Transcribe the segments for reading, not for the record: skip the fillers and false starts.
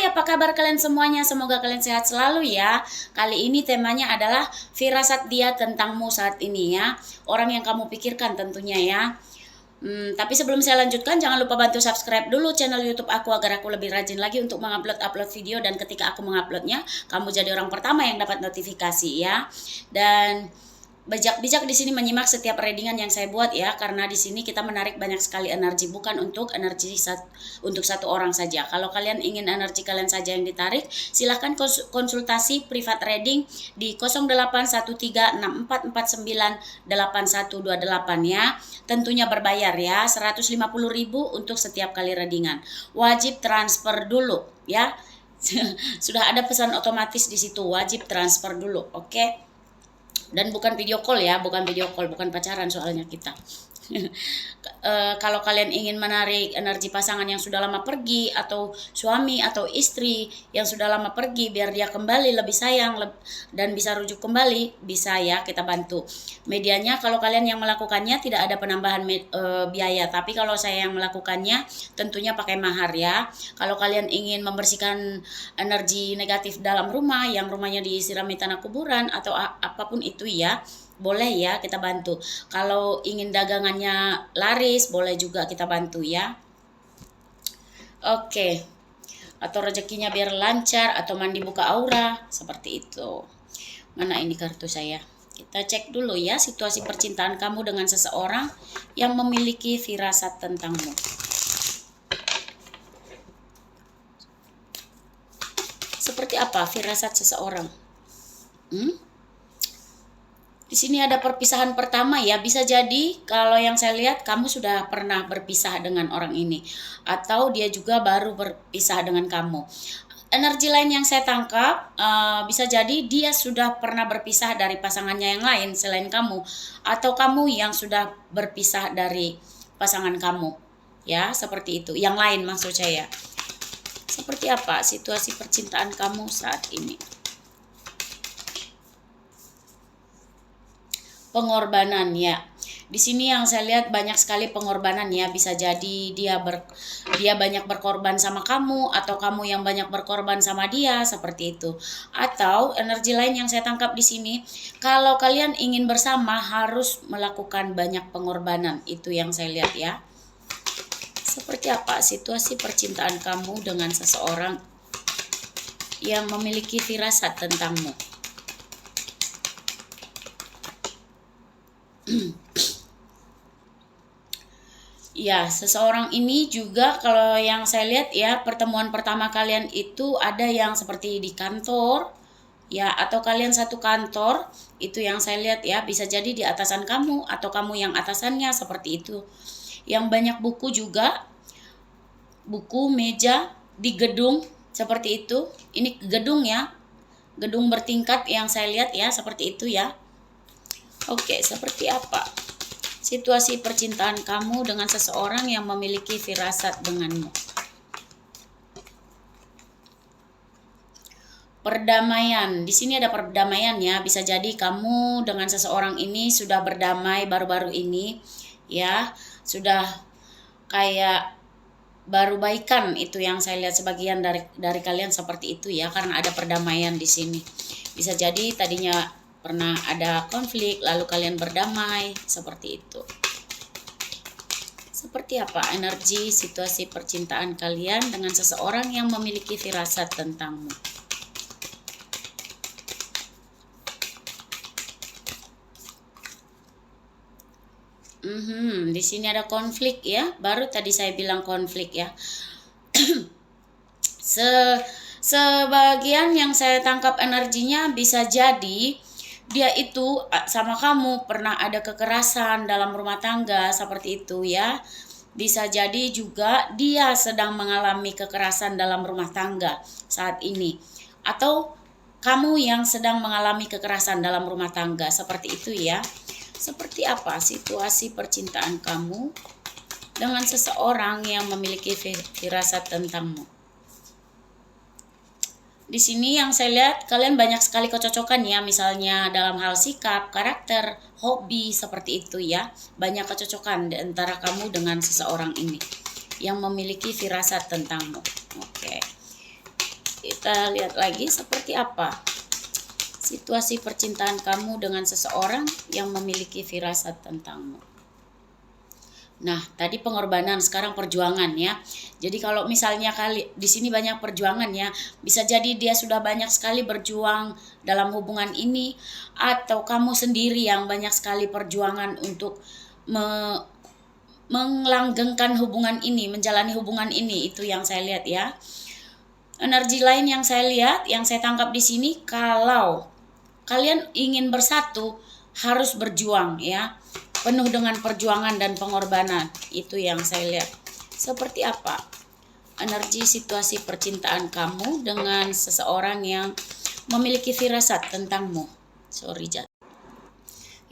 Hai, apa kabar kalian semuanya? Semoga kalian sehat selalu ya. Kali ini temanya adalah firasat dia tentangmu saat ini ya. Orang yang kamu pikirkan tentunya ya. Tapi sebelum saya lanjutkan, jangan lupa bantu subscribe dulu channel YouTube aku agar aku lebih rajin lagi untuk mengupload video, dan ketika aku menguploadnya, kamu jadi orang pertama yang dapat notifikasi ya. Dan bijak-bijak di sini menyimak setiap readingan yang saya buat ya, karena di sini kita menarik banyak sekali energi, bukan untuk untuk satu orang saja. Kalau kalian ingin energi kalian saja yang ditarik, silahkan konsultasi privat reading di 081364498128 ya. Tentunya berbayar ya, 150.000 untuk setiap kali readingan. Wajib transfer dulu ya. Sudah ada pesan otomatis di situ, wajib transfer dulu, oke? Dan bukan video call ya, bukan pacaran soalnya kita. Kalau kalian ingin menarik energi pasangan yang sudah lama pergi, atau suami atau istri yang sudah lama pergi biar dia kembali lebih sayang dan bisa rujuk kembali, bisa ya, kita bantu. Medianya kalau kalian yang melakukannya tidak ada penambahan biaya, tapi kalau saya yang melakukannya tentunya pakai mahar ya. Kalau kalian ingin membersihkan energi negatif dalam rumah, yang rumahnya disirami tanah kuburan atau apapun itu ya, boleh ya, kita bantu. Kalau ingin dagangannya laris, boleh juga kita bantu ya. Oke. Atau rezekinya biar lancar, atau mandi buka aura, seperti itu. Mana ini kartu saya? Kita cek dulu ya situasi percintaan kamu dengan seseorang yang memiliki firasat tentangmu. Seperti apa firasat seseorang? Di sini ada perpisahan pertama ya, bisa jadi kalau yang saya lihat kamu sudah pernah berpisah dengan orang ini, atau dia juga baru berpisah dengan kamu. Energi lain yang saya tangkap, bisa jadi dia sudah pernah berpisah dari pasangannya yang lain selain kamu, atau kamu yang sudah berpisah dari pasangan kamu ya, seperti itu. Yang lain maksud saya. Seperti apa situasi percintaan kamu saat ini? Pengorbanan ya. Di sini yang saya lihat banyak sekali pengorbanan ya. Bisa jadi dia banyak berkorban sama kamu, atau kamu yang banyak berkorban sama dia, seperti itu. Atau energi lain yang saya tangkap di sini, kalau kalian ingin bersama harus melakukan banyak pengorbanan. Itu yang saya lihat ya. Seperti apa situasi percintaan kamu dengan seseorang yang memiliki firasat tentangmu? Ya, seseorang ini juga kalau yang saya lihat ya, pertemuan pertama kalian itu ada yang seperti di kantor ya, atau kalian satu kantor, itu yang saya lihat ya. Bisa jadi di atasan kamu atau kamu yang atasannya, seperti itu. Yang banyak buku juga, buku, meja di gedung, seperti itu. Ini gedung ya, gedung bertingkat yang saya lihat ya, seperti itu ya. Oke, seperti apa situasi percintaan kamu dengan seseorang yang memiliki firasat denganmu? Perdamaian. Di sini ada perdamaian ya. Bisa jadi kamu dengan seseorang ini sudah berdamai baru-baru ini ya. Sudah kayak baru baikan, itu yang saya lihat sebagian dari kalian seperti itu ya, karena ada perdamaian di sini. Bisa jadi tadinya pernah ada konflik, lalu kalian berdamai, seperti itu. Seperti apa energi situasi percintaan kalian dengan seseorang yang memiliki firasat tentangmu? Di sini ada konflik ya, baru tadi saya bilang konflik ya. Sebagian yang saya tangkap energinya, bisa jadi dia itu sama kamu pernah ada kekerasan dalam rumah tangga, seperti itu ya. Bisa jadi juga dia sedang mengalami kekerasan dalam rumah tangga saat ini, atau kamu yang sedang mengalami kekerasan dalam rumah tangga, seperti itu ya. Seperti apa situasi percintaan kamu dengan seseorang yang memiliki firasat tentangmu? Di sini yang saya lihat kalian banyak sekali kecocokan ya, misalnya dalam hal sikap, karakter, hobi, seperti itu ya. Banyak kecocokan di antara kamu dengan seseorang ini yang memiliki firasat tentangmu. Oke. Kita lihat lagi seperti apa situasi percintaan kamu dengan seseorang yang memiliki firasat tentangmu. Nah, tadi pengorbanan, sekarang perjuangan ya. Jadi kalau misalnya di sini banyak perjuangan ya, bisa jadi dia sudah banyak sekali berjuang dalam hubungan ini, atau kamu sendiri yang banyak sekali perjuangan untuk melanggengkan hubungan ini, menjalani hubungan ini. Itu yang saya lihat ya. Energi lain yang saya lihat, yang saya tangkap di sini, kalau kalian ingin bersatu harus berjuang ya. Penuh dengan perjuangan dan pengorbanan. Itu yang saya lihat. Seperti apa energi situasi percintaan kamu dengan seseorang yang memiliki firasat tentangmu? Sorry, Jat.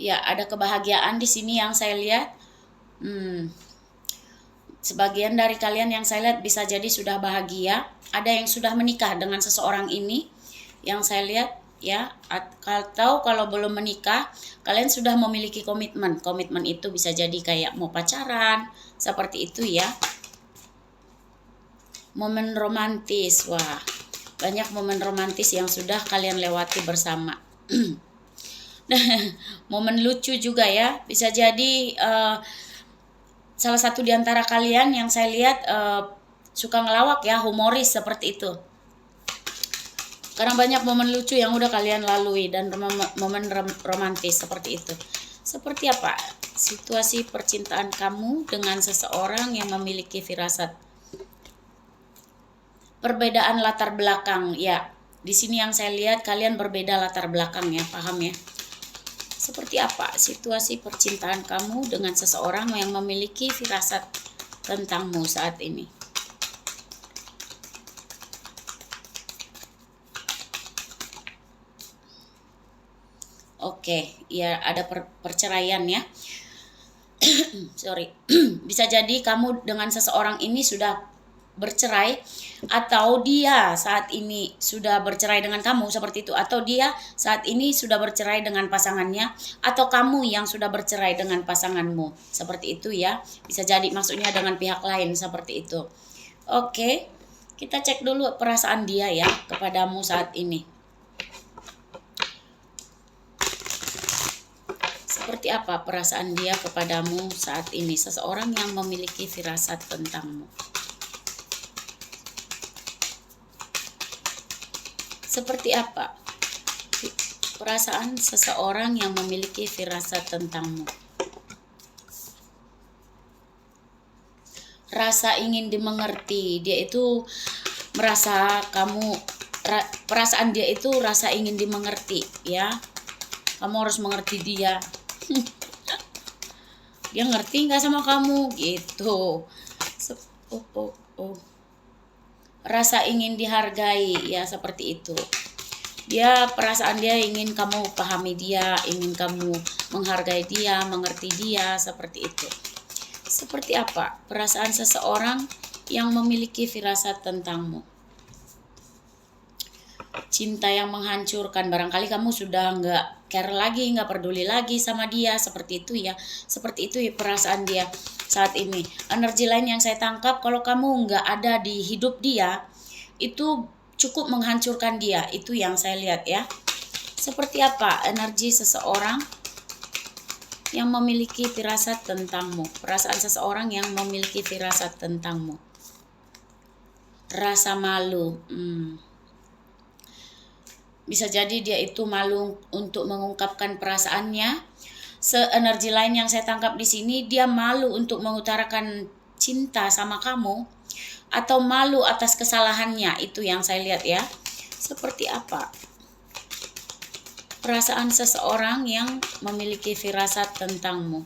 Ya, ada kebahagiaan di sini yang saya lihat. Sebagian dari kalian yang saya lihat bisa jadi sudah bahagia. Ada yang sudah menikah dengan seseorang ini yang saya lihat ya. Atau kalau belum menikah, kalian sudah memiliki komitmen. Komitmen itu bisa jadi kayak mau pacaran, seperti itu ya. Momen romantis, wah, banyak momen romantis yang sudah kalian lewati bersama. Momen lucu juga ya, bisa jadi salah satu di antara kalian yang saya lihat suka ngelawak ya, humoris seperti itu. Karena banyak momen lucu yang udah kalian lalui dan momen romantis seperti itu. Seperti apa situasi percintaan kamu dengan seseorang yang memiliki firasat? Perbedaan latar belakang ya. Di sini yang saya lihat kalian berbeda latar belakang ya, paham ya? Seperti apa situasi percintaan kamu dengan seseorang yang memiliki firasat tentangmu saat ini? Oke, ya ada perceraian ya. Sorry. Bisa jadi kamu dengan seseorang ini sudah bercerai, atau dia saat ini sudah bercerai dengan kamu seperti itu, atau dia saat ini sudah bercerai dengan pasangannya, atau kamu yang sudah bercerai dengan pasanganmu seperti itu ya. Bisa jadi maksudnya dengan pihak lain seperti itu. Oke, kita cek dulu perasaan dia ya kepadamu saat ini. Seperti apa perasaan dia kepadamu saat ini, seseorang yang memiliki firasat tentangmu? Seperti apa perasaan seseorang yang memiliki firasat tentangmu? Rasa ingin dimengerti, dia itu merasa kamu, perasaan dia itu rasa ingin dimengerti ya. Kamu harus mengerti dia. Dia ngerti nggak sama kamu gitu. Rasa ingin dihargai ya, seperti itu. Dia perasaan dia ingin kamu pahami dia, ingin kamu menghargai dia, mengerti dia, seperti itu. Seperti apa perasaan seseorang yang memiliki firasat tentangmu? Cinta yang menghancurkan, barangkali kamu sudah nggak care lagi, nggak peduli lagi sama dia, seperti itu ya. Seperti itu ya perasaan dia saat ini. Energi lain yang saya tangkap, kalau kamu nggak ada di hidup dia, itu cukup menghancurkan dia. Itu yang saya lihat ya. Seperti apa energi seseorang yang memiliki firasat tentangmu? Perasaan seseorang yang memiliki firasat tentangmu. Rasa malu. Bisa jadi dia itu malu untuk mengungkapkan perasaannya. Seenergi lain yang saya tangkap di sini, dia malu untuk mengutarakan cinta sama kamu, atau malu atas kesalahannya. Itu yang saya lihat ya. Seperti apa perasaan seseorang yang memiliki firasat tentangmu?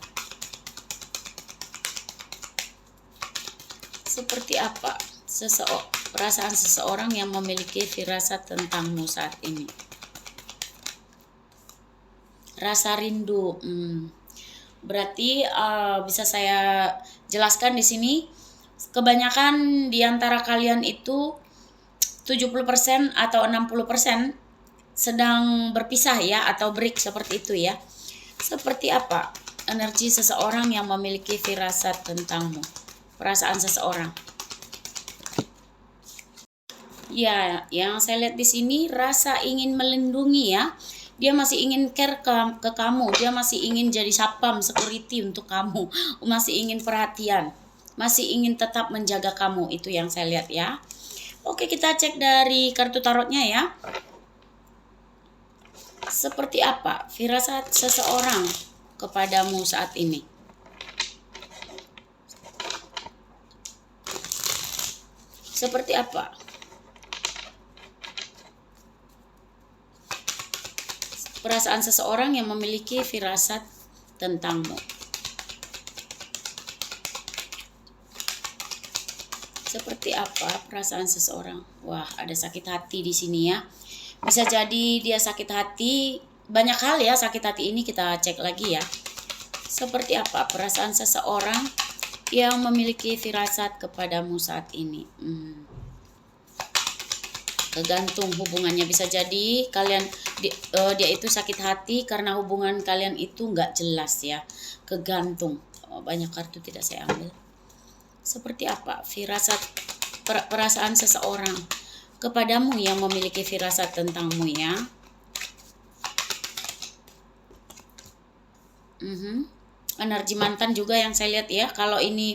Seperti apa perasaan seseorang yang memiliki firasat tentangmu saat ini? Rasa rindu. Berarti bisa saya jelaskan di sini, kebanyakan di antara kalian itu 70% atau 60% sedang berpisah ya, atau break seperti itu ya. Seperti apa energi seseorang yang memiliki firasat tentangmu? Perasaan seseorang. Ya, yang saya lihat di sini rasa ingin melindungi ya. Dia masih ingin care ke kamu, dia masih ingin jadi sapam security untuk kamu, masih ingin perhatian, masih ingin tetap menjaga kamu. Itu yang saya lihat ya. Oke, kita cek dari kartu tarotnya ya. Seperti apa firasat seseorang kepadamu saat ini? Seperti apa? Perasaan seseorang yang memiliki firasat tentangmu. Seperti apa perasaan seseorang? Wah, ada sakit hati di sini ya. Bisa jadi dia sakit hati, banyak hal ya sakit hati ini, kita cek lagi ya. Seperti apa perasaan seseorang yang memiliki firasat kepadamu saat ini? Tergantung hubungannya, bisa jadi kalian dia itu sakit hati karena hubungan kalian itu nggak jelas ya. Kegantung. Banyak kartu tidak saya ambil. Seperti apa firasat perasaan seseorang kepadamu yang memiliki firasat tentangmu ya. Energi mantan juga yang saya lihat ya. Kalau ini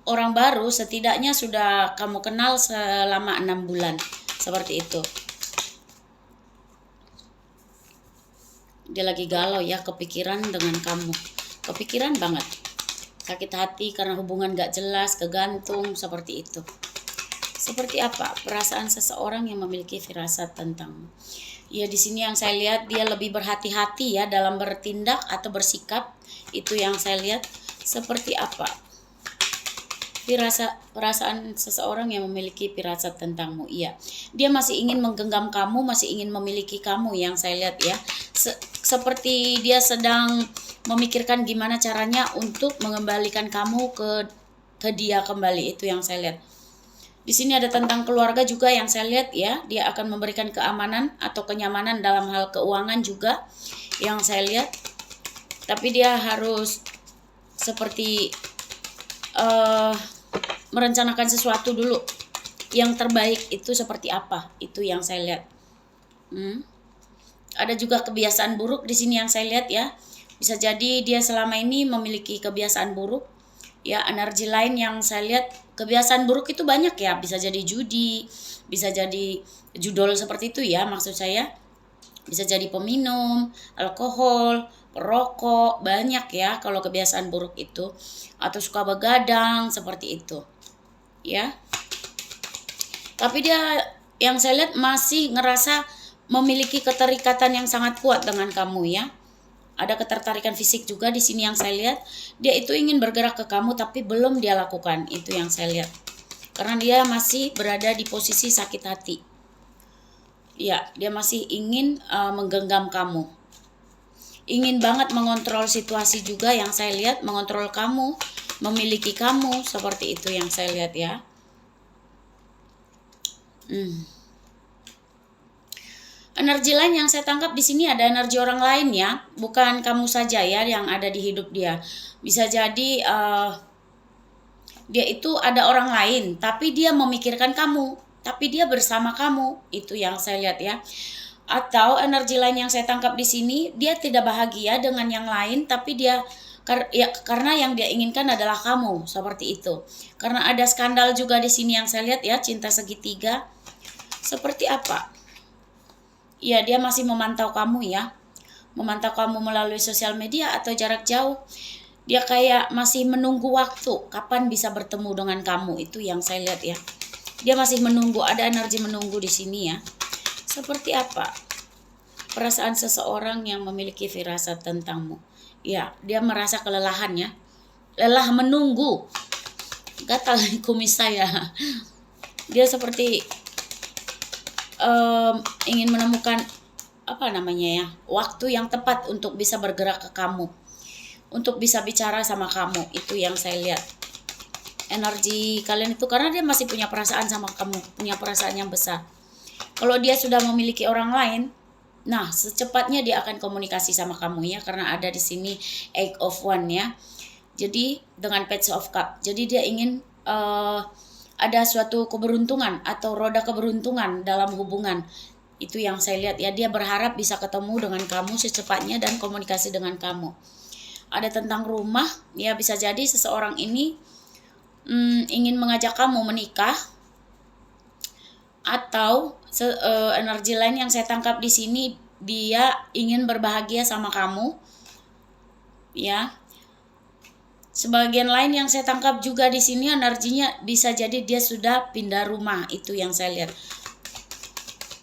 orang baru, setidaknya sudah kamu kenal selama 6 bulan. Seperti itu. Dia lagi galau ya, kepikiran dengan kamu. Kepikiran banget. Sakit hati karena hubungan gak jelas, kegantung, seperti itu. Seperti apa perasaan seseorang yang memiliki firasat tentangmu? Ya, di sini yang saya lihat dia lebih berhati-hati ya dalam bertindak atau bersikap. Itu yang saya lihat. Seperti apa perasaan seseorang yang memiliki firasat tentangmu? Iya, dia masih ingin menggenggam kamu, masih ingin memiliki kamu yang saya lihat ya. Seperti dia sedang memikirkan gimana caranya untuk mengembalikan kamu ke dia kembali. Itu yang saya lihat. Di sini ada tentang keluarga juga yang saya lihat ya. Dia akan memberikan keamanan atau kenyamanan dalam hal keuangan juga yang saya lihat. Tapi dia harus seperti merencanakan sesuatu dulu. Yang terbaik itu seperti apa? Itu yang saya lihat. Ada juga kebiasaan buruk di sini yang saya lihat ya. Bisa jadi dia selama ini memiliki kebiasaan buruk. Ya, energi lain yang saya lihat, kebiasaan buruk itu banyak ya. Bisa jadi judi, bisa jadi judol seperti itu ya maksud saya. Bisa jadi peminum, alkohol, perokok, banyak ya kalau kebiasaan buruk itu. Atau suka begadang, seperti itu. Ya. Tapi dia yang saya lihat masih ngerasa memiliki keterikatan yang sangat kuat dengan kamu ya. Ada ketertarikan fisik juga di sini yang saya lihat. Dia itu ingin bergerak ke kamu tapi belum dia lakukan. Itu yang saya lihat. Karena dia masih berada di posisi sakit hati. Ya, dia masih ingin menggenggam kamu. Ingin banget mengontrol situasi juga yang saya lihat. Mengontrol kamu, memiliki kamu. Seperti itu yang saya lihat ya. Energi lain yang saya tangkap di sini ada energi orang lain ya, bukan kamu saja ya yang ada di hidup dia. Bisa jadi dia itu ada orang lain, tapi dia memikirkan kamu, tapi dia bersama kamu. Itu yang saya lihat ya. Atau energi lain yang saya tangkap di sini, dia tidak bahagia dengan yang lain, tapi dia karena yang dia inginkan adalah kamu, seperti itu. Karena ada skandal juga di sini yang saya lihat ya, cinta segitiga. Seperti apa? Ya, dia masih memantau kamu ya. Memantau kamu melalui sosial media atau jarak jauh. Dia kayak masih menunggu waktu kapan bisa bertemu dengan kamu. Itu yang saya lihat ya. Dia masih menunggu, ada energi menunggu di sini ya. Seperti apa perasaan seseorang yang memiliki firasat tentangmu? Ya, dia merasa kelelahan ya. Lelah menunggu. Gatal kumis saya. Dia seperti ingin menemukan waktu yang tepat untuk bisa bergerak ke kamu, untuk bisa bicara sama kamu. Itu yang saya lihat energi kalian itu, karena dia masih punya perasaan sama kamu, punya perasaan yang besar. Kalau dia sudah memiliki orang lain, nah secepatnya dia akan komunikasi sama kamu ya, karena ada di sini Eight of Wands ya. Jadi dengan Page of Cup, jadi dia ingin ada suatu keberuntungan atau roda keberuntungan dalam hubungan. Itu yang saya lihat ya, dia berharap bisa ketemu dengan kamu secepatnya dan komunikasi dengan kamu. Ada tentang rumah, ya bisa jadi seseorang ini ingin mengajak kamu menikah, atau energi lain yang saya tangkap di sini, dia ingin berbahagia sama kamu, ya. Sebagian lain yang saya tangkap juga di sini energinya bisa jadi dia sudah pindah rumah, itu yang saya lihat.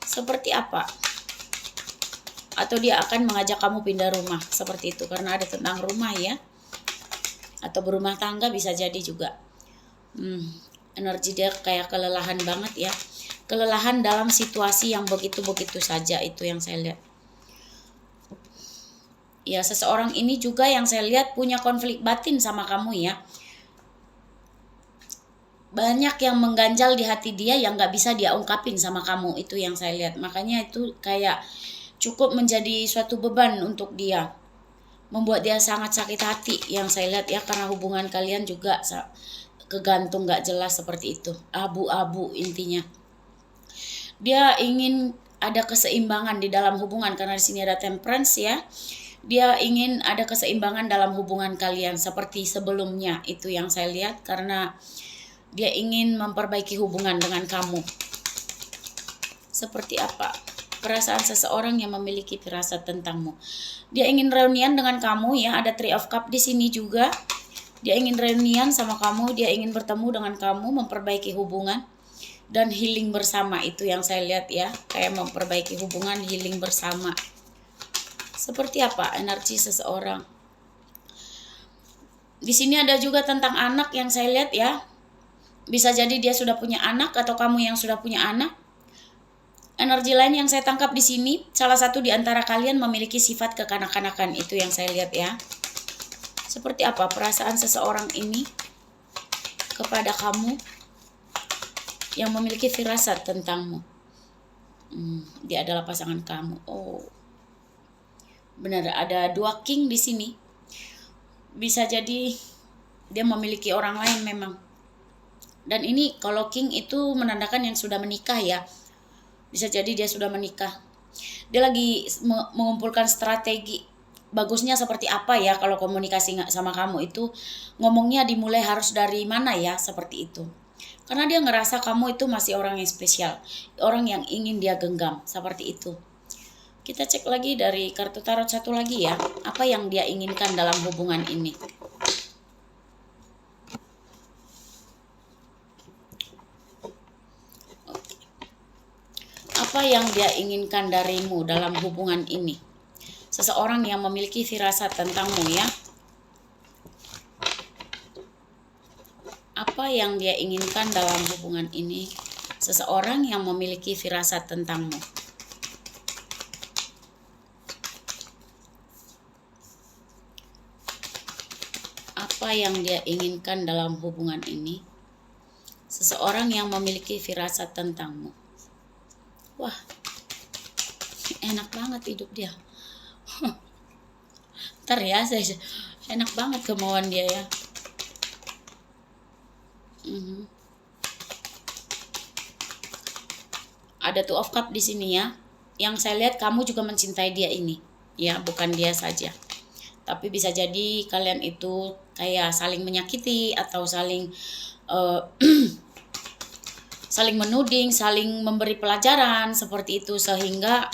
Seperti apa? Atau dia akan mengajak kamu pindah rumah, seperti itu, karena ada tentang rumah ya. Atau berumah tangga bisa jadi juga. Energi dia kayak kelelahan banget ya. Kelelahan dalam situasi yang begitu-begitu saja, itu yang saya lihat. Ya, seseorang ini juga yang saya lihat punya konflik batin sama kamu ya. Banyak yang mengganjal di hati dia yang gak bisa dia ungkapin sama kamu, itu yang saya lihat. Makanya itu kayak cukup menjadi suatu beban untuk dia, membuat dia sangat sakit hati yang saya lihat ya, karena hubungan kalian juga kegantung gak jelas seperti itu, abu-abu intinya. Dia ingin ada keseimbangan di dalam hubungan, karena di sini ada Temperance ya. Dia ingin ada keseimbangan dalam hubungan kalian seperti sebelumnya, itu yang saya lihat, karena dia ingin memperbaiki hubungan dengan kamu. Seperti apa perasaan seseorang yang memiliki firasat tentangmu? Dia ingin reunian dengan kamu ya, ada Three of Cups di sini juga. Dia ingin reunian sama kamu, dia ingin bertemu dengan kamu, memperbaiki hubungan dan healing bersama, itu yang saya lihat ya, kayak memperbaiki hubungan, healing bersama. Seperti apa energi seseorang? Di sini ada juga tentang anak yang saya lihat ya. Bisa jadi dia sudah punya anak atau kamu yang sudah punya anak. Energi lain yang saya tangkap di sini, salah satu di antara kalian memiliki sifat kekanak-kanakan, itu yang saya lihat ya. Seperti apa perasaan seseorang ini kepada kamu yang memiliki firasat tentangmu? Dia adalah pasangan kamu. Oh, benar, ada dua king di sini. Bisa jadi dia memiliki orang lain memang. Dan ini kalau king itu menandakan yang sudah menikah ya. Bisa jadi dia sudah menikah. Dia lagi mengumpulkan strategi. Bagusnya seperti apa ya kalau komunikasi sama kamu itu, ngomongnya dimulai harus dari mana ya, seperti itu. Karena dia ngerasa kamu itu masih orang yang spesial, orang yang ingin dia genggam, seperti itu. Kita cek lagi dari kartu tarot satu lagi ya, apa yang dia inginkan dalam hubungan ini. Apa yang dia inginkan darimu dalam hubungan ini? Seseorang yang memiliki firasat tentangmu ya. Apa yang dia inginkan dalam hubungan ini? Seseorang yang memiliki firasat tentangmu. Apa yang dia inginkan dalam hubungan ini? Seseorang yang memiliki firasat tentangmu. Wah, enak banget hidup dia. Ntar ya, saya enak banget kemauan dia ya. Ada Two of Cups di sini ya. Yang saya lihat kamu juga mencintai dia ini, ya, bukan dia saja. Tapi bisa jadi kalian itu kayak saling menyakiti atau saling saling menuding, saling memberi pelajaran seperti itu, sehingga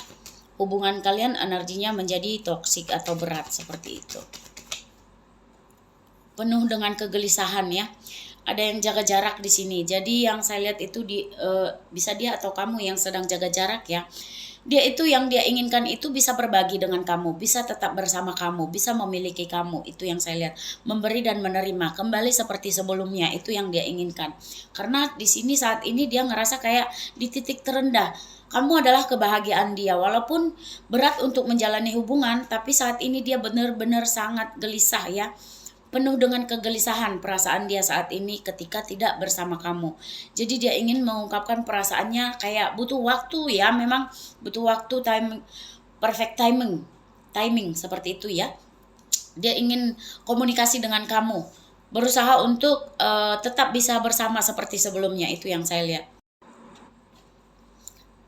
hubungan kalian energinya menjadi toksik atau berat seperti itu. Penuh dengan kegelisahan ya. Ada yang jaga jarak di sini. Jadi yang saya lihat itu bisa dia atau kamu yang sedang jaga jarak ya. Dia itu yang dia inginkan itu bisa berbagi dengan kamu, bisa tetap bersama kamu, bisa memiliki kamu. Itu yang saya lihat. Memberi dan menerima kembali seperti sebelumnya, itu yang dia inginkan. Karena di sini saat ini dia ngerasa kayak di titik terendah. Kamu adalah kebahagiaan dia, walaupun berat untuk menjalani hubungan, tapi saat ini dia benar-benar sangat gelisah ya. Penuh dengan kegelisahan perasaan dia saat ini ketika tidak bersama kamu. Jadi dia ingin mengungkapkan perasaannya, kayak butuh waktu ya, memang butuh waktu, perfect timing seperti itu ya. Dia ingin komunikasi dengan kamu, berusaha untuk tetap bisa bersama seperti sebelumnya, itu yang saya lihat.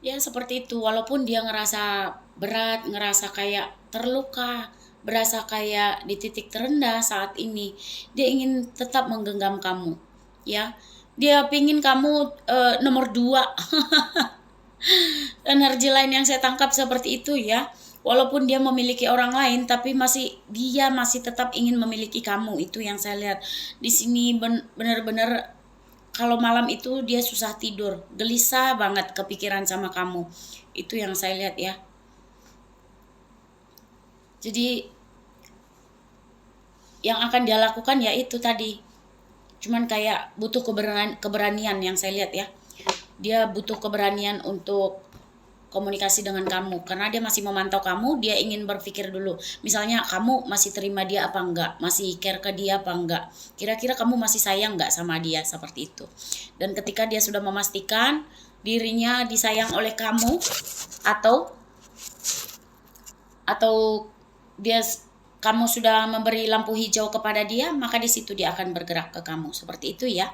Ya seperti itu, walaupun dia ngerasa berat, ngerasa kayak terluka, berasa kayak di titik terendah saat ini, dia ingin tetap menggenggam kamu, ya. Dia pingin kamu nomor dua. Energi lain yang saya tangkap seperti itu ya. Walaupun dia memiliki orang lain, tapi dia masih tetap ingin memiliki kamu. Itu yang saya lihat di sini. Benar-benar kalau malam itu dia susah tidur, gelisah banget kepikiran sama kamu. Itu yang saya lihat ya. Jadi yang akan dia lakukan ya itu tadi. Cuman kayak butuh keberanian yang saya lihat ya. Dia butuh keberanian untuk komunikasi dengan kamu, karena dia masih memantau kamu. Dia ingin berpikir dulu, misalnya kamu masih terima dia apa enggak, masih care ke dia apa enggak, kira-kira kamu masih sayang enggak sama dia, seperti itu. Dan ketika dia sudah memastikan dirinya disayang oleh kamu, atau kamu sudah memberi lampu hijau kepada dia, maka di situ dia akan bergerak ke kamu, seperti itu ya.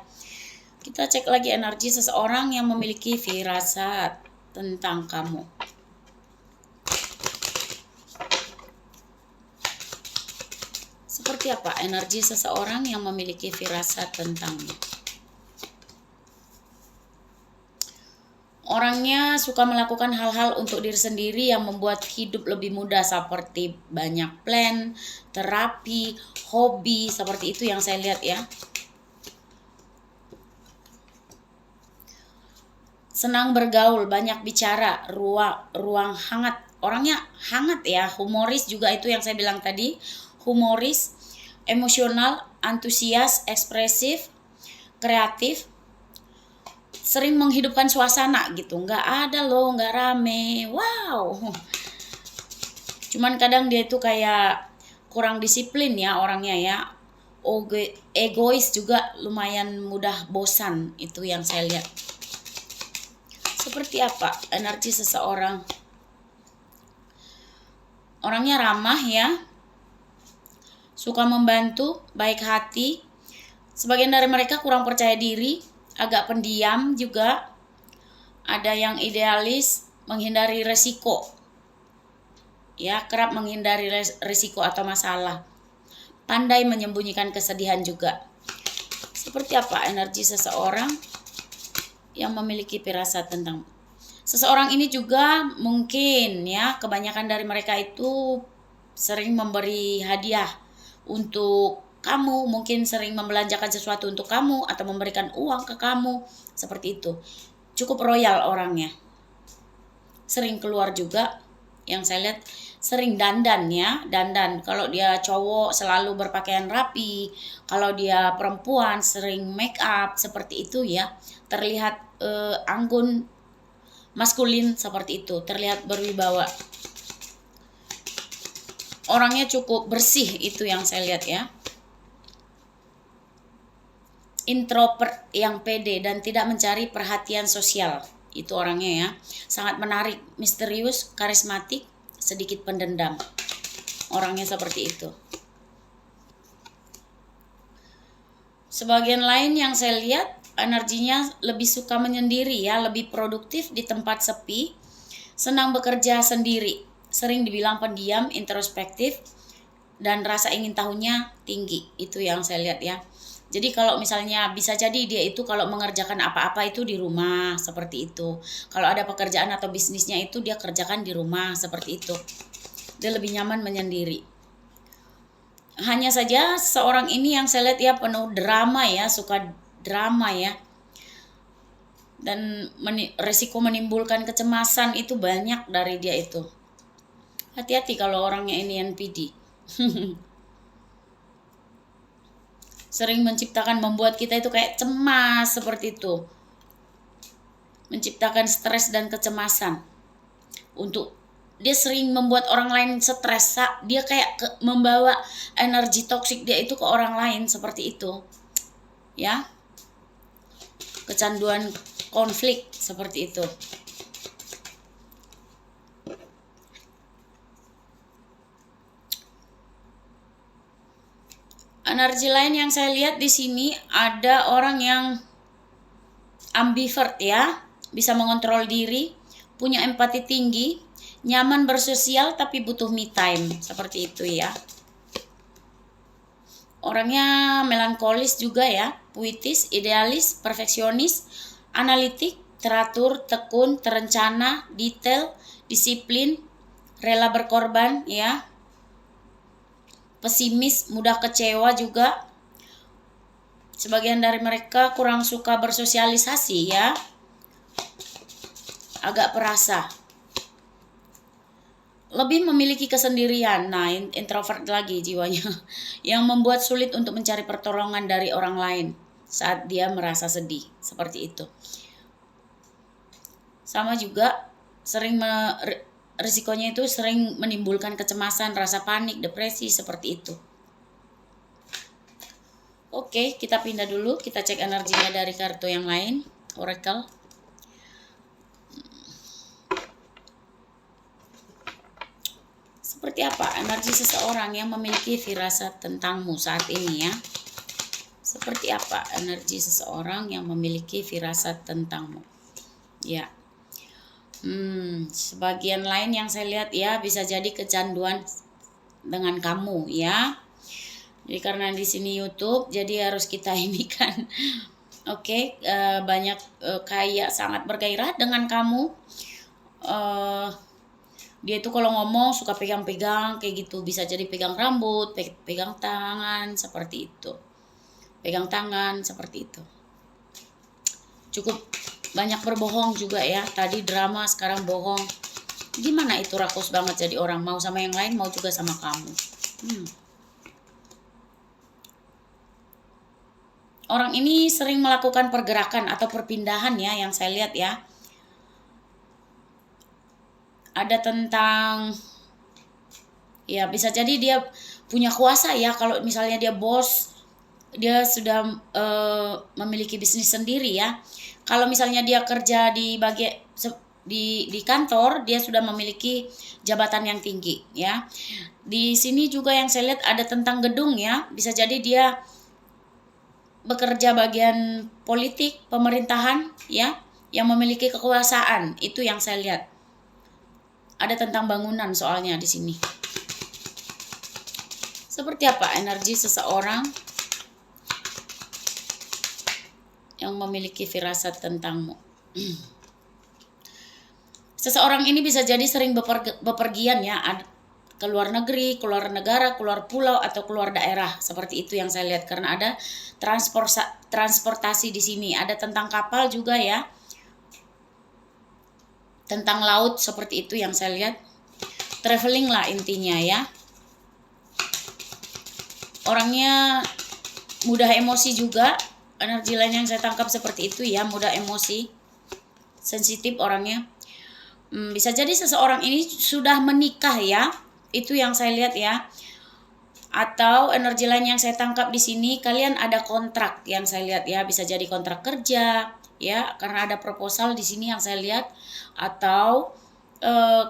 Kita cek lagi energi seseorang yang memiliki firasat tentang kamu. Seperti apa energi seseorang yang memiliki firasat tentangmu? Orangnya suka melakukan hal-hal untuk diri sendiri yang membuat hidup lebih mudah, seperti banyak plan, terapi, hobi, seperti itu yang saya lihat ya. Senang bergaul, banyak bicara, ruang hangat. Orangnya hangat ya, humoris juga, itu yang saya bilang tadi. Humoris, emosional, antusias, ekspresif, kreatif, sering menghidupkan suasana gitu. Nggak ada loh, nggak rame. Wow. Cuman kadang dia itu kayak kurang disiplin ya orangnya ya. Egois juga, lumayan mudah bosan, itu yang saya lihat. Seperti apa energi seseorang? Orangnya ramah ya, suka membantu, baik hati. Sebagian dari mereka kurang percaya diri, agak pendiam juga. Ada yang idealis, menghindari resiko. Ya, kerap menghindari resiko atau masalah. Pandai menyembunyikan kesedihan juga. Seperti apa energi seseorang yang memiliki firasat tentang seseorang ini juga? Mungkin ya, kebanyakan dari mereka itu sering memberi hadiah untuk kamu, mungkin sering membelanjakan sesuatu untuk kamu atau memberikan uang ke kamu, seperti itu. Cukup royal orangnya. Sering keluar juga, yang saya lihat sering dandan ya, dandan. Kalau dia cowok selalu berpakaian rapi, kalau dia perempuan sering make up, seperti itu ya. Terlihat anggun, maskulin, seperti itu, terlihat berwibawa. Orangnya cukup bersih, itu yang saya lihat ya. Introvert yang pede dan tidak mencari perhatian sosial, itu orangnya ya. Sangat menarik, misterius, karismatik, sedikit pendendam. Orangnya seperti itu. Sebagian lain yang saya lihat energinya lebih suka menyendiri ya, lebih produktif di tempat sepi, senang bekerja sendiri, sering dibilang pendiam, introspektif, dan rasa ingin tahunya tinggi. Itu yang saya lihat ya. Jadi kalau misalnya bisa jadi dia itu kalau mengerjakan apa-apa itu di rumah, seperti itu. Kalau ada pekerjaan atau bisnisnya itu dia kerjakan di rumah, seperti itu. Dia lebih nyaman menyendiri. Hanya saja seorang ini yang saya lihat ya penuh drama ya, suka drama ya. Dan resiko menimbulkan kecemasan itu banyak dari dia itu. Hati-hati kalau orangnya ini NPD. Sering membuat kita itu kayak cemas, seperti itu. Menciptakan stres dan kecemasan. Dia sering membuat orang lain stres. Dia kayak membawa energi toksik dia itu ke orang lain, seperti itu. Ya. Kecanduan konflik, seperti itu. Energi lain yang saya lihat di sini ada orang yang ambivert ya, bisa mengontrol diri, punya empati tinggi, nyaman bersosial tapi butuh me time, seperti itu ya. Orangnya melankolis juga ya, puitis, idealis, perfeksionis, analitik, teratur, tekun, terencana, detail, disiplin, rela berkorban ya. Pesimis, mudah kecewa juga. Sebagian dari mereka kurang suka bersosialisasi ya. Agak perasa. Lebih memiliki kesendirian. Nah, introvert lagi jiwanya. Yang membuat sulit untuk mencari pertolongan dari orang lain saat dia merasa sedih. Seperti itu. Sama juga risikonya itu sering menimbulkan kecemasan, rasa panik, depresi, seperti itu. Oke, kita pindah dulu, kita cek energinya dari kartu yang lain, Oracle. Seperti apa energi seseorang yang memiliki firasat tentangmu saat ini ya? Seperti apa energi seseorang yang memiliki firasat tentangmu? Ya. Sebagian lain yang saya lihat ya bisa jadi kecanduan dengan kamu ya. Jadi karena di sini YouTube, jadi harus kita ini kan, oke, banyak kayak sangat bergairah dengan kamu. Dia itu kalau ngomong suka pegang-pegang kayak gitu, bisa jadi pegang rambut, pegang tangan seperti itu, pegang tangan seperti itu. Cukup banyak berbohong juga ya. Tadi drama, sekarang bohong. Gimana itu rakus banget jadi orang, mau sama yang lain, mau juga sama kamu. Orang ini sering melakukan pergerakan atau perpindahan ya, yang saya lihat ya. Ada tentang, ya bisa jadi dia punya kuasa ya. Kalau misalnya dia bos, dia sudah memiliki bisnis sendiri ya. Kalau misalnya dia kerja di kantor, dia sudah memiliki jabatan yang tinggi ya. Di sini juga yang saya lihat ada tentang gedung ya. Bisa jadi dia bekerja bagian politik, pemerintahan ya, yang memiliki kekuasaan. Itu yang saya lihat. Ada tentang bangunan soalnya di sini. Seperti apa energi seseorang yang memiliki firasat tentangmu? Seseorang ini bisa jadi sering bepergian ya, ke luar negeri, keluar negara, keluar pulau, atau keluar daerah. Seperti itu yang saya lihat, karena ada transportasi di sini. Ada tentang kapal juga ya, tentang laut, seperti itu yang saya lihat. Traveling lah intinya ya. Orangnya mudah emosi juga. Energi lain yang saya tangkap seperti itu ya, mudah emosi, sensitif orangnya. Bisa jadi seseorang ini sudah menikah ya. Itu yang saya lihat ya. Atau energi lain yang saya tangkap di sini, kalian ada kontrak yang saya lihat ya, bisa jadi kontrak kerja ya, karena ada proposal di sini yang saya lihat. Atau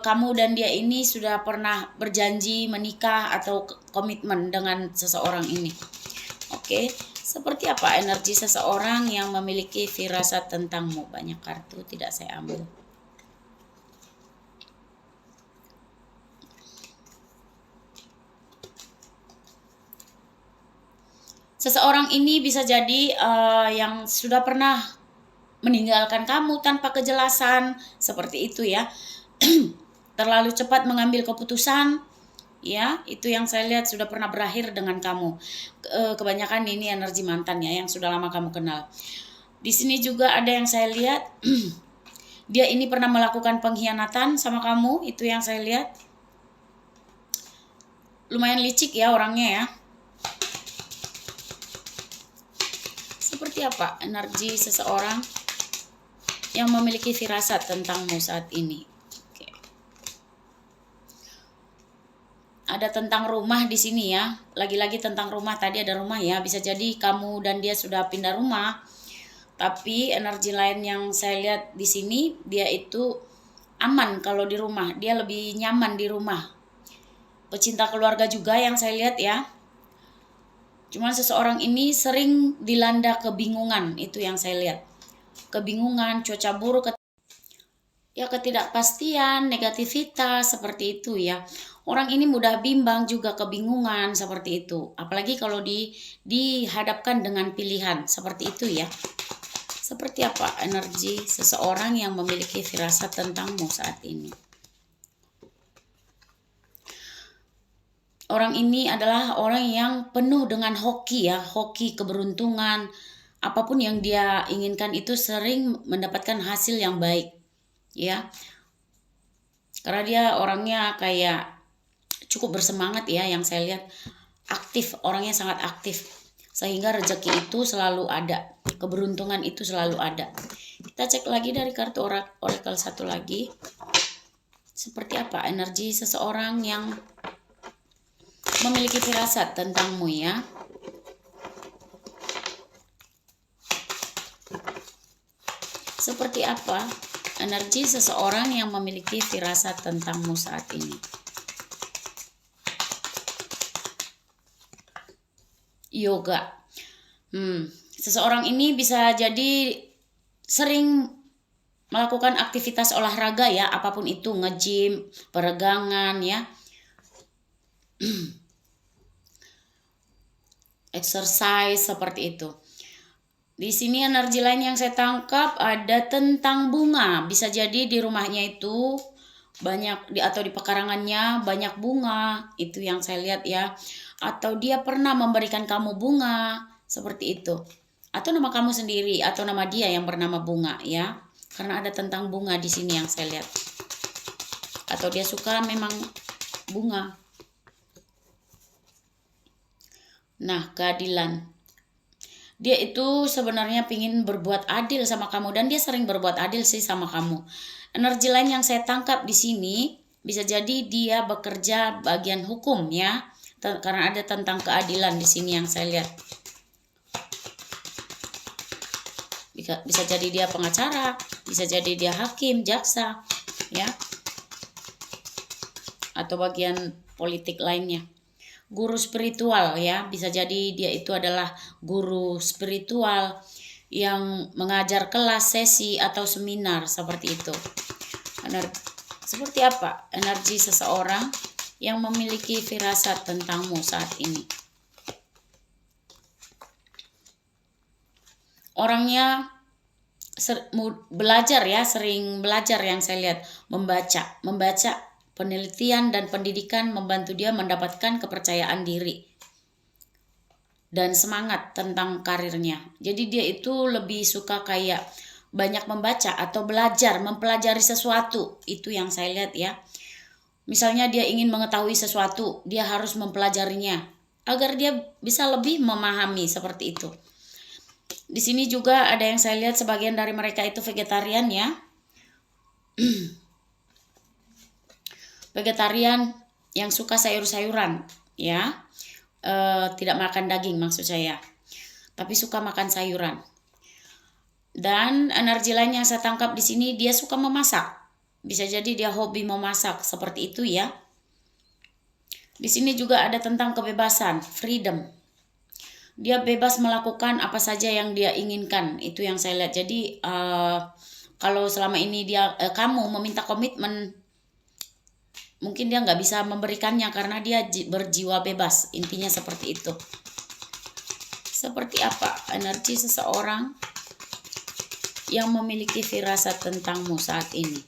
kamu dan dia ini sudah pernah berjanji menikah atau komitmen dengan seseorang ini. Oke, seperti apa energi seseorang yang memiliki firasat tentangmu? Banyak kartu tidak saya ambil. Seseorang ini bisa jadi yang sudah pernah meninggalkan kamu tanpa kejelasan, seperti itu ya. Terlalu cepat mengambil keputusan, ya, itu yang saya lihat sudah pernah berakhir dengan kamu. Kebanyakan ini energi mantan ya, yang sudah lama kamu kenal. Di sini juga ada yang saya lihat, dia ini pernah melakukan pengkhianatan sama kamu, itu yang saya lihat. Lumayan licik ya orangnya ya. Seperti apa energi seseorang yang memiliki firasat tentangmu saat ini? Oke. Ada tentang rumah di sini ya. Lagi-lagi tentang rumah, tadi ada rumah ya. Bisa jadi kamu dan dia sudah pindah rumah. Tapi energi lain yang saya lihat di sini, dia itu aman kalau di rumah. Dia lebih nyaman di rumah. Pecinta keluarga juga yang saya lihat ya. Cuman seseorang ini sering dilanda kebingungan, itu yang saya lihat. Kebingungan, cuaca buruk, ya ketidakpastian, negativitas seperti itu ya. Orang ini mudah bimbang juga kebingungan seperti itu. Apalagi kalau dihadapkan dengan pilihan seperti itu ya. Seperti apa energi seseorang yang memiliki firasat tentangmu saat ini? Orang ini adalah orang yang penuh dengan hoki ya, hoki keberuntungan. Apapun yang dia inginkan itu sering mendapatkan hasil yang baik ya. Karena dia orangnya kayak cukup bersemangat ya, yang saya lihat aktif, orangnya sangat aktif. Sehingga rezeki itu selalu ada, keberuntungan itu selalu ada. Kita cek lagi dari kartu oracle satu lagi. Seperti apa energi seseorang yang memiliki firasat tentangmu ya. Seperti apa energi seseorang yang memiliki firasat tentangmu saat ini? Yoga. Seseorang ini bisa jadi sering melakukan aktivitas olahraga ya, apapun itu, nge-gym, peregangan ya. Exercise seperti itu. Di sini energi lain yang saya tangkap ada tentang bunga. Bisa jadi di rumahnya itu banyak atau di pekarangannya banyak bunga, itu yang saya lihat ya. Atau dia pernah memberikan kamu bunga seperti itu. Atau nama kamu sendiri atau nama dia yang bernama Bunga ya. Karena ada tentang bunga di sini yang saya lihat. Atau dia suka memang bunga. Nah, keadilan. Dia itu sebenarnya ingin berbuat adil sama kamu dan dia sering berbuat adil sih sama kamu. Energi lain yang saya tangkap di sini bisa jadi dia bekerja bagian hukum ya. Karena ada tentang keadilan di sini yang saya lihat. Bisa jadi dia pengacara, bisa jadi dia hakim, jaksa ya. Atau bagian politik lainnya. Guru spiritual ya, bisa jadi dia itu adalah guru spiritual yang mengajar kelas, sesi atau seminar seperti itu. Seperti apa energi seseorang yang memiliki firasat tentangmu saat ini? Orangnya belajar ya, sering belajar yang saya lihat, membaca penelitian dan pendidikan membantu dia mendapatkan kepercayaan diri dan semangat tentang karirnya. Jadi dia itu lebih suka kayak banyak membaca atau belajar, mempelajari sesuatu. Itu yang saya lihat ya. Misalnya dia ingin mengetahui sesuatu, dia harus mempelajarinya agar dia bisa lebih memahami seperti itu. Di sini juga ada yang saya lihat sebagian dari mereka itu vegetarian ya. Vegetarian yang suka sayur-sayuran ya, tidak makan daging maksud saya, tapi suka makan sayuran. Dan energi lain yang saya tangkap di sini dia suka memasak, bisa jadi dia hobi memasak seperti itu ya. Di sini juga ada tentang kebebasan, freedom. Dia bebas melakukan apa saja yang dia inginkan, itu yang saya lihat. Jadi kalau selama ini kamu meminta komitmen, mungkin dia nggak bisa memberikannya karena dia berjiwa bebas. Intinya seperti itu. Seperti apa energi seseorang yang memiliki firasat tentangmu saat ini?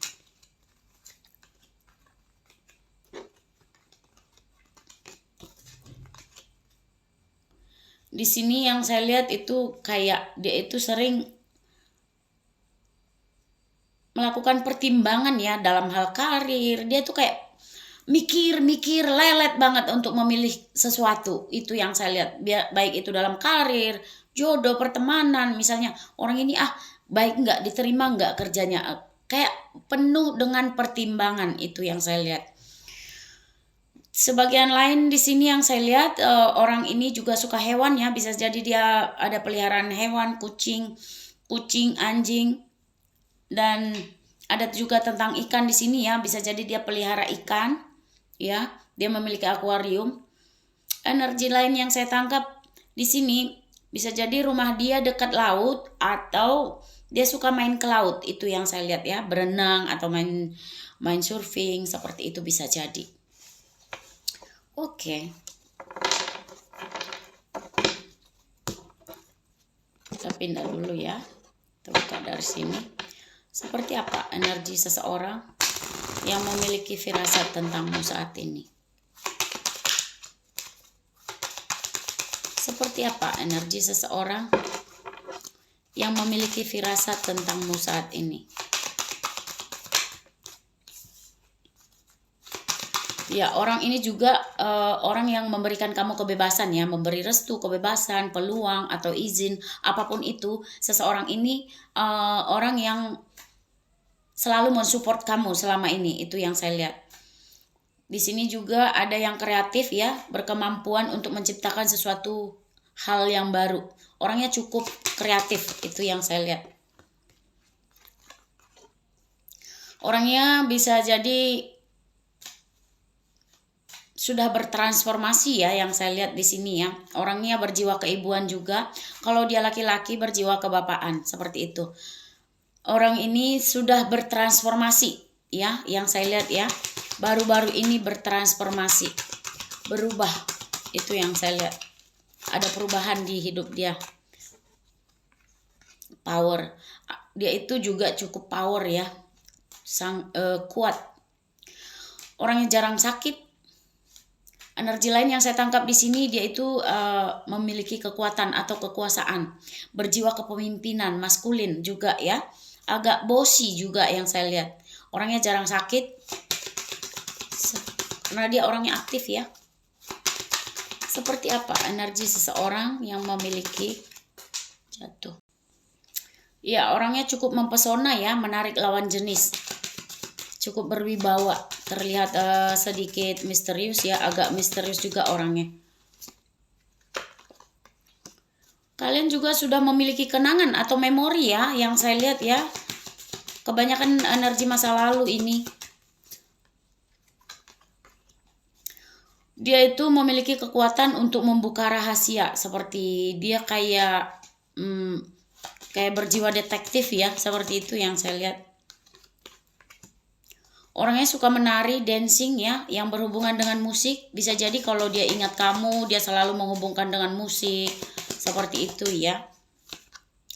Di sini yang saya lihat itu kayak dia itu sering melakukan pertimbangan ya dalam hal karir. Dia tuh kayak mikir lelet banget untuk memilih sesuatu. Itu yang saya lihat, baik itu dalam karir, jodoh, pertemanan. Misalnya orang ini baik nggak, diterima nggak kerjanya, kayak penuh dengan pertimbangan. Itu yang saya lihat. Sebagian lain di sini yang saya lihat, orang ini juga suka hewan ya. Bisa jadi dia ada peliharaan hewan, kucing, anjing, dan ada juga tentang ikan di sini ya. Bisa jadi dia pelihara ikan. Ya, dia memiliki akuarium. Energi lain yang saya tangkap, Di sini bisa jadi rumah dia dekat laut atau dia suka main ke laut, itu yang saya lihat ya, berenang atau main surfing seperti itu bisa jadi. Oke. Kita pindah dulu ya. Kita buka dari sini. Seperti apa energi seseorang yang memiliki firasat tentangmu saat ini? Seperti apa energi seseorang yang memiliki firasat tentangmu saat ini? Ya, orang ini juga orang yang memberikan kamu kebebasan ya, memberi restu, kebebasan, peluang atau izin, apapun itu. Seseorang ini orang yang selalu mensupport kamu selama ini, itu yang saya lihat. Di sini juga ada yang kreatif ya, berkemampuan untuk menciptakan sesuatu hal yang baru. Orangnya cukup kreatif, itu yang saya lihat. Orangnya bisa jadi sudah bertransformasi ya, yang saya lihat di sini ya. Orangnya berjiwa keibuan juga. Kalau dia laki-laki berjiwa kebapaan, seperti itu. Orang ini sudah bertransformasi ya, yang saya lihat ya. Baru-baru ini bertransformasi, berubah, itu yang saya lihat. Ada perubahan di hidup dia. Power, dia itu juga cukup power ya, kuat. Orangnya jarang sakit. Energi lain yang saya tangkap di sini, dia itu memiliki kekuatan atau kekuasaan, berjiwa kepemimpinan, maskulin juga ya, agak bossy juga yang saya lihat. Orangnya jarang sakit karena dia orangnya aktif ya. Seperti apa energi seseorang yang memiliki jatuh? Ya, orangnya cukup mempesona ya, menarik lawan jenis, cukup berwibawa, terlihat sedikit misterius ya, agak misterius juga orangnya. Kalian juga sudah memiliki kenangan atau memori ya, yang saya lihat ya. Kebanyakan energi masa lalu ini. Dia itu memiliki kekuatan untuk membuka rahasia, seperti dia kayak berjiwa detektif ya, seperti itu yang saya lihat. Orangnya suka menari, dancing ya, yang berhubungan dengan musik. Bisa jadi kalau dia ingat kamu, dia selalu menghubungkan dengan musik, seperti itu ya.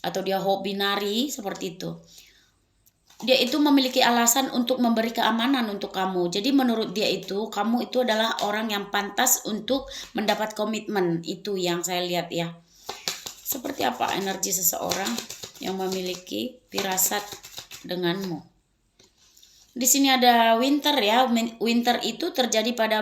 Atau dia hobi nari, seperti itu. Dia itu memiliki alasan untuk memberi keamanan untuk kamu. Jadi menurut dia itu, kamu itu adalah orang yang pantas untuk mendapat komitmen. Itu yang saya lihat ya. Seperti apa energi seseorang yang memiliki firasat denganmu? Di sini ada winter ya. Winter itu terjadi pada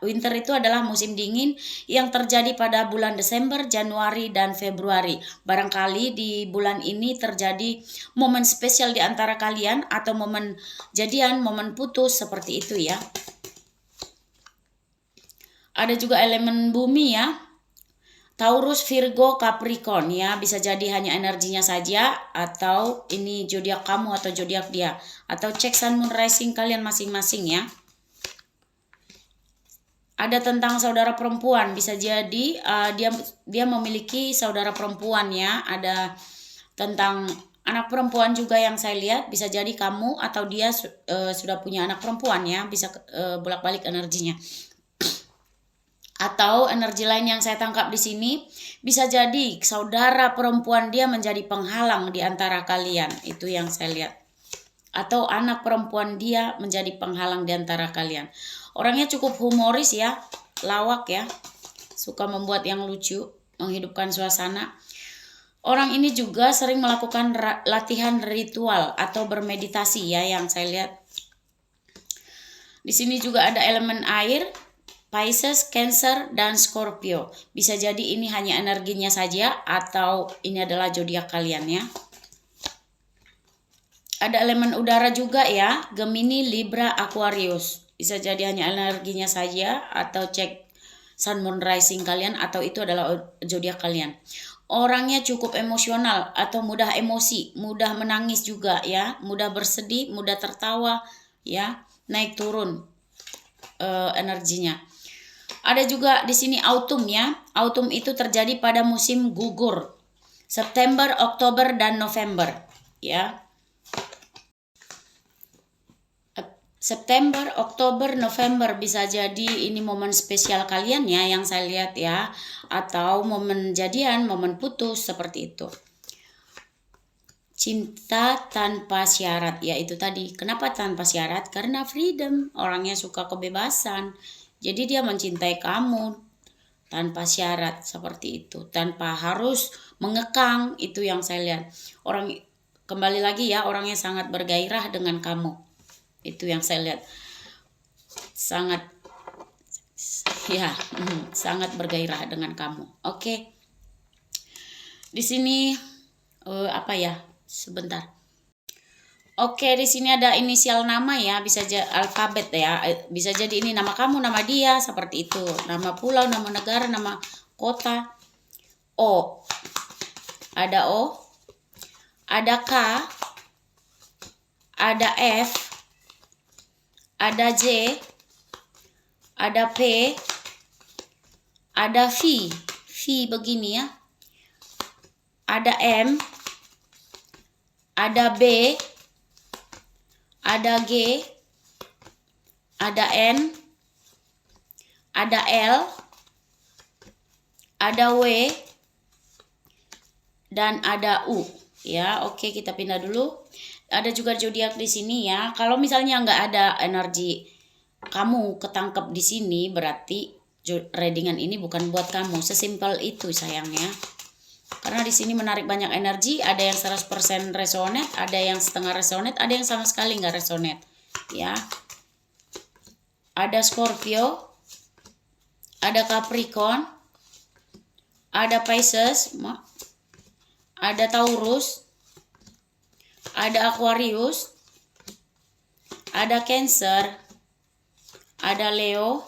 winter itu adalah musim dingin yang terjadi pada bulan Desember, Januari, dan Februari. Barangkali di bulan ini terjadi momen spesial di antara kalian atau momen jadian, momen putus, seperti itu ya. Ada juga elemen bumi ya. Taurus, Virgo, Capricorn ya, bisa jadi hanya energinya saja atau ini zodiak kamu atau zodiak dia, atau cek sun moon rising kalian masing-masing ya. Ada tentang saudara perempuan, bisa jadi dia memiliki saudara perempuan ya. Ada tentang anak perempuan juga yang saya lihat, bisa jadi kamu atau dia sudah punya anak perempuan ya, bisa bolak-balik energinya. Atau energi lain yang saya tangkap di sini, bisa jadi saudara perempuan dia menjadi penghalang di antara kalian, itu yang saya lihat. Atau anak perempuan dia menjadi penghalang di antara kalian. Orangnya cukup humoris ya, lawak ya, suka membuat yang lucu, menghidupkan suasana. Orang ini juga sering melakukan latihan ritual atau bermeditasi ya, yang saya lihat. Di sini juga ada elemen air, Pisces, Cancer, dan Scorpio. Bisa jadi ini hanya energinya saja atau ini adalah zodiak kalian ya. Ada elemen udara juga ya, Gemini, Libra, Aquarius. Bisa jadi hanya energinya saja atau cek sun moon rising kalian atau itu adalah zodiak kalian. Orangnya cukup emosional atau mudah emosi, mudah menangis juga ya, mudah bersedih, mudah tertawa ya, naik turun energinya. Ada juga di sini autumn ya. Autumn itu terjadi pada musim gugur. September, Oktober, dan November ya. September, Oktober, November bisa jadi ini momen spesial kalian ya yang saya lihat ya. Atau momen jadian, momen putus seperti itu. Cinta tanpa syarat, ya itu tadi. Kenapa tanpa syarat? Karena freedom, orangnya suka kebebasan. Jadi dia mencintai kamu tanpa syarat seperti itu, tanpa harus mengekang. Itu yang saya lihat. Orang kembali lagi ya, orangnya sangat bergairah dengan kamu. Itu yang saya lihat. Sangat ya, sangat bergairah dengan kamu. Oke. Di sini apa ya? Sebentar. Oke, di sini ada inisial nama ya, bisa alfabet ya. Bisa jadi ini nama kamu, nama dia, seperti itu. Nama pulau, nama negara, nama kota. O. Ada O. Ada K. Ada F. Ada J. Ada P. Ada V. V begini ya. Ada M. Ada B, ada G, ada N, ada L, ada W, dan ada U. Ya, oke, kita pindah dulu. Ada juga zodiak di sini ya. Kalau misalnya nggak ada energi kamu ketangkep di sini, berarti readingan ini bukan buat kamu. Sesimpel itu sayangnya. Karena di sini menarik banyak energi, ada yang 100% resonate, ada yang setengah resonate, ada yang sama sekali nggak resonate. Ya. Ada Scorpio, ada Capricorn, ada Pisces, ada Taurus, ada Aquarius, ada Cancer, ada Leo,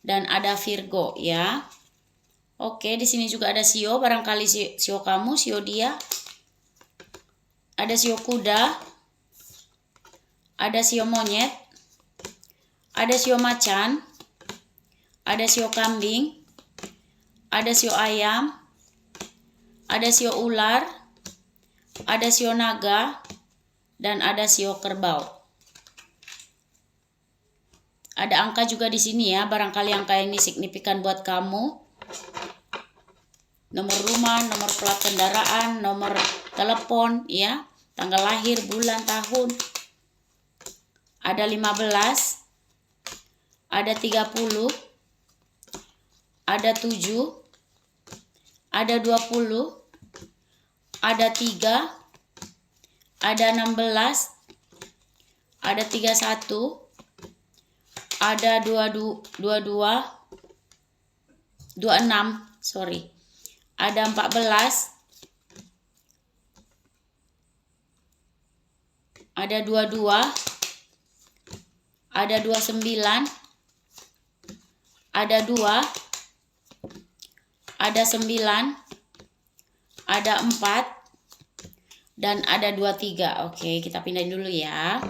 dan ada Virgo ya. Oke, di sini juga ada Sio, barangkali Sio kamu, Sio dia. Ada Sio kuda. Ada Sio monyet. Ada Sio macan. Ada Sio kambing. Ada Sio ayam. Ada Sio ular. Ada Sio naga. Dan ada Sio kerbau. Ada angka juga di sini ya, barangkali angka ini signifikan buat kamu. Nomor rumah, nomor plat kendaraan, nomor telepon, ya, tanggal lahir, bulan, tahun. Ada 15, ada 30, ada 7, ada 20, ada 3, ada 16, ada 31, ada 26, sorry. Ada 14, ada 22, ada 29, ada 2, ada 9, ada 4, dan ada 23. Oke, kita pindahin dulu ya.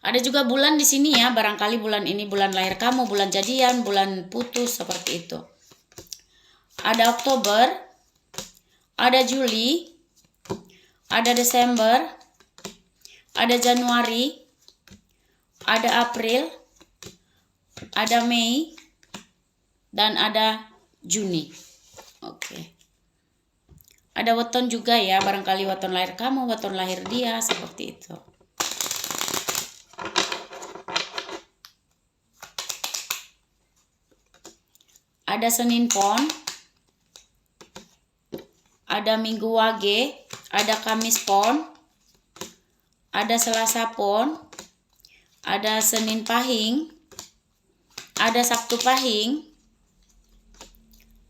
Ada juga bulan di sini ya, barangkali bulan ini bulan lahir kamu, bulan jadian, bulan putus, seperti itu. Ada Oktober, ada Juli, ada Desember, ada Januari, ada April, ada Mei, dan ada Juni. Oke. Ada weton juga ya, barangkali weton lahir kamu, weton lahir dia, seperti itu. Ada Senin Pon, ada Minggu Wage, ada Kamis Pon, ada Selasa Pon, ada Senin Pahing, ada Sabtu Pahing,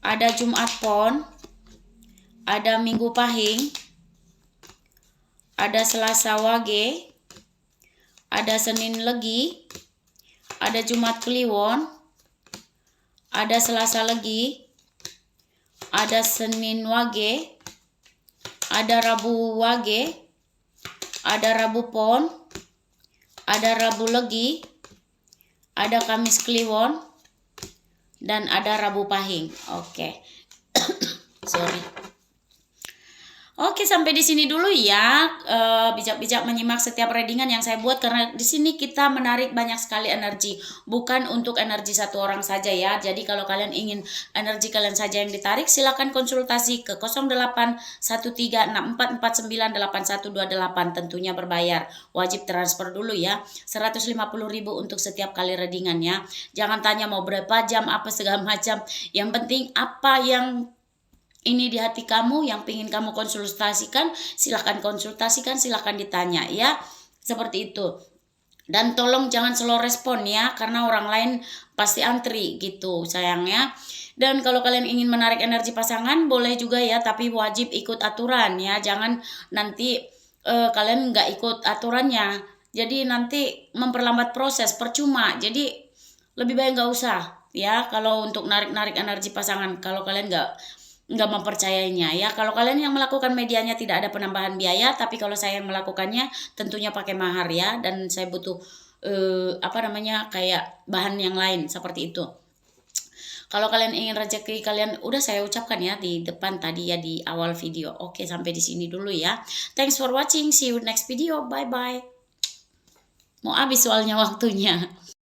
ada Jumat Pon, ada Minggu Pahing, ada Selasa Wage, ada Senin Legi, ada Jumat Kliwon, ada Selasa Legi, ada Senin Wage, ada Rabu Wage, ada Rabu Pon, ada Rabu Legi, ada Kamis Kliwon, dan ada Rabu Pahing. Oke. Sorry. Oke, sampai di sini dulu ya. Bijak-bijak menyimak setiap readingan yang saya buat, karena di sini kita menarik banyak sekali energi, bukan untuk energi satu orang saja ya. Jadi kalau kalian ingin energi kalian saja yang ditarik, silakan konsultasi ke 081364498128, tentunya berbayar. Wajib transfer dulu ya. 150.000 untuk setiap kali readingan ya. Jangan tanya mau berapa jam apa segala macam. Yang penting apa yang ini di hati kamu, yang pingin kamu konsultasikan, silahkan konsultasikan, silahkan ditanya ya. Seperti itu. Dan tolong jangan slow respon ya, karena orang lain pasti antri gitu sayangnya. Dan kalau kalian ingin menarik energi pasangan, boleh juga ya, tapi wajib ikut aturan ya. Jangan nanti kalian nggak ikut aturannya, jadi nanti memperlambat proses, percuma. Jadi lebih baik nggak usah ya, kalau untuk narik-narik energi pasangan, kalau kalian nggak mempercayainya ya. Kalau kalian yang melakukan medianya tidak ada penambahan biaya, tapi kalau saya yang melakukannya tentunya pakai mahar ya, dan saya butuh kayak bahan yang lain seperti itu. Kalau kalian ingin rezeki kalian, udah saya ucapkan ya di depan tadi ya di awal video. Oke, sampai di sini dulu ya. Thanks for watching, see you next video, bye bye. Mau habis soalnya waktunya.